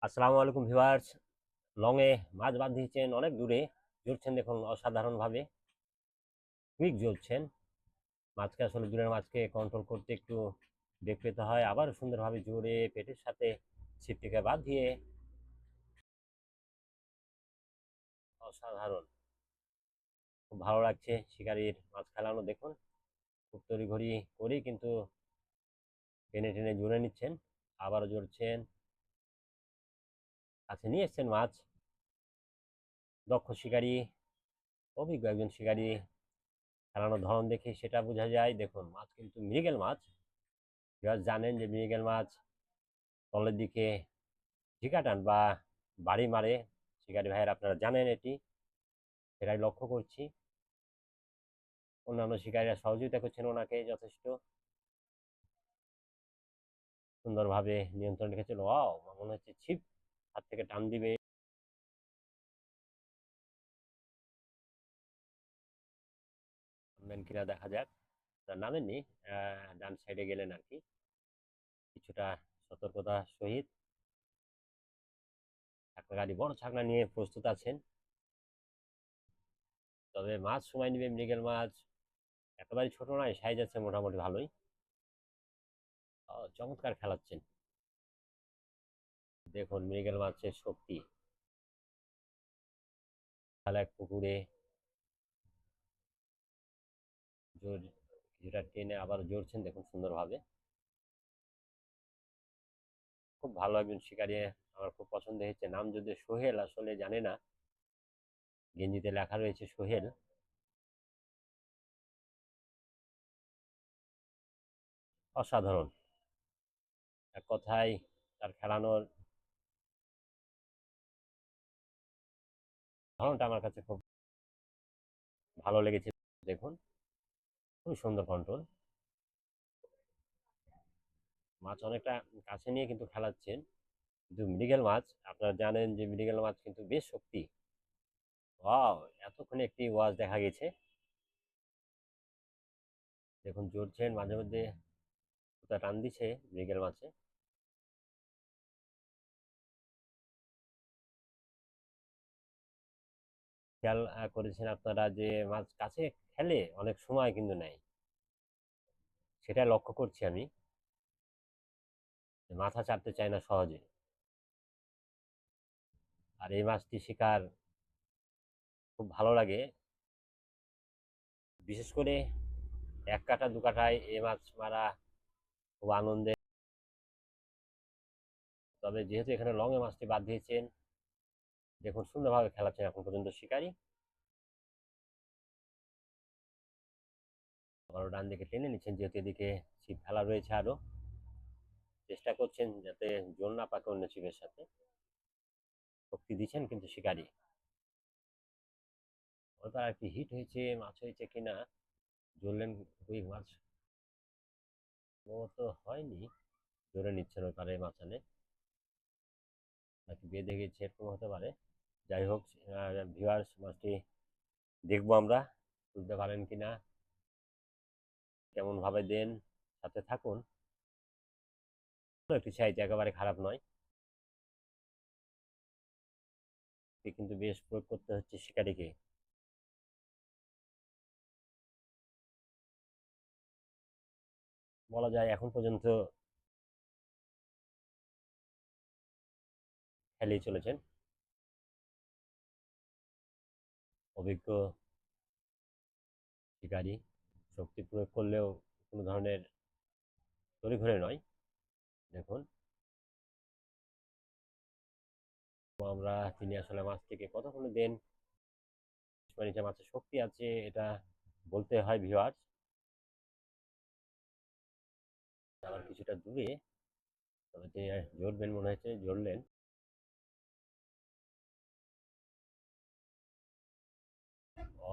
আসসালামু আলাইকুম ভিউয়ার্স। লংয়ে মাছ বাঁধিয়েছেন অনেক দূরে, জ্বলছেন দেখুন অসাধারণভাবে, কুইক জ্বলছেন। মাছকে আসলে দূরের মাছকে কন্ট্রোল করতে একটু বেগ পেতে হয়, আবার সুন্দরভাবে জোরে পেটের সাথে ছিপটিকে বাঁধিয়ে অসাধারণ, খুব ভালো লাগছে শিকারির মাছ খেলানো দেখুন। খুব তড়িঘড়ি করেই কিন্তু টেনে টেনে জুড়ে নিচ্ছেন, আবারও জড়ছেন, কাছে নিয়ে এসছেন মাছ। দক্ষ শিকারী, অভিজ্ঞ একজন শিকারী, খেলানোর ধরন দেখে সেটা বোঝা যায়। দেখুন মাছ কিন্তু মৃগেল মাছ। যারা জানেন যে মৃগেল মাছ তলের দিকে ঝিকা টান বা বাড়ি মারে, শিকারী ভাইয়ের আপনারা জানেন এটি, সেটাই লক্ষ্য করছি। অন্যান্য শিকারীরা সহযোগিতা করছেন ওনাকে যথেষ্ট সুন্দরভাবে, নিয়ন্ত্রণ রেখেছিল। ওয়াও, মনে হচ্ছে ছিপ হাত থেকে টান দিবে। নামবেন কিনা দেখা যাক। নামেননি, ডান সাইডে গেলেন আর কি, কিছুটা সতর্কতা সহিত ছাকনা গাড়ি, বড় ছাকনা নিয়ে প্রস্তুত আছেন। তবে মাছ সময় নিবে, মৃগেল মাছ একেবারে ছোট নয়, সাইজ আছে মোটামুটি ভালোই। চমৎকার খেলাচ্ছেন দেখুন মৃগেল মাছের শক্তি। খেলা এক পুকুরে জোর, কিছুটা টেনে আবার জড়ছেন দেখুন সুন্দরভাবে। খুব ভালো একজন শিকারী, আমার খুব পছন্দ হয়েছে। নাম যদি সোহেল, আসলে জানে না, গেঞ্জিতে লেখা রয়েছে সোহেল। অসাধারণ, এক কথায় তার খেলানোর ধরনটা আমার কাছে খুব ভালো লেগেছে। দেখুন খুব সুন্দর কন্ট্রোল, মাছ অনেকটা কাছে নিয়ে কিন্তু খেলাচ্ছেন। কিন্তু মৃগেল মাছ, আপনারা জানেন যে মৃগেল মাছ কিন্তু বেশ শক্তি। ওয়াও, এতক্ষণে একটি ওয়াজ দেখা গেছে। দেখুন জড়ছেন, মাঝে মধ্যে সুতা টান দিছে মৃগেল মাছে। খেয়াল করেছেন আপনারা যে মাছ কাছে খেলে অনেক সময় কিন্তু নেয়, সেটা লক্ষ্য করছি আমি। মাথা চাপতে চায় না সহজে। আর এই মাছটি শিকার খুব ভালো লাগে, বিশেষ করে এক কাটা দু কাটায় এই মাছ মারা খুব আনন্দের। তবে যেহেতু এখানে লংয়ে মাছটি বাদ দিয়েছেন, দেখুন সুন্দরভাবে খেলাচ্ছেন এখন পর্যন্ত শিকারী। আবারও ডান দিকে টেনে নিচ্ছেন, যেহেতু এদিকে ছিপ ফেলা রয়েছে, আরো চেষ্টা করছেন যাতে জোর না পাকে অন্য ছিপের সাথে। শক্তি দিচ্ছেন কিন্তু শিকারী। ওটা আর কি হিট হয়েছে, মাছ হয়েছে কিনা, জ্বললেন রুই মাছ, তো হয়নি। ধরে নিচ্ছেন ওই পারে মাছানে, নাকি বেঁধে গেছে এরকম হতে পারে। যাই হোক, ভিউয়ার্স, মাছটি দেখবো আমরা, তুলতে পারেন কিনা, কেমন ভাবে দেন, সাথে থাকুন। একটি সাইজ, একেবারে খারাপ নয়, কিন্তু বেশ প্রয়োগ করতে হচ্ছে শিকারীকে। বলা যায় এখন পর্যন্ত খেলেই চলেছেন। অভিজ্ঞ শিকারী, শক্তি প্রয়োগ করলেও কোনো ধরনের তড়িঘড়ি নয়। দেখুন আমরা, তিনি আসলে মাছটিকে কতক্ষণে দেন, মানে যে মাছের শক্তি আছে এটা বলতে হয় ভিউয়ার্স। আবার কিছুটা দূরে, তবে তিনি জড়বেন মনে হচ্ছে, জড়লেন।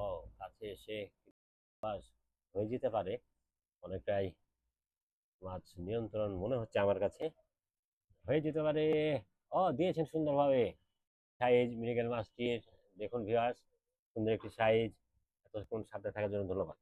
ও, কাছে এসে বাস হয়ে যেতে পারে, অনেকটাই মাছ নিয়ন্ত্রণ মনে হচ্ছে আমার কাছে, হয়ে যেতে পারে। দিয়েছেন সুন্দরভাবে সাইজ মৃগেল মাছটির। দেখুন ভিউয়ার্স, সুন্দর একটি সাইজ। এতক্ষণ সাথে থাকার জন্য ধন্যবাদ।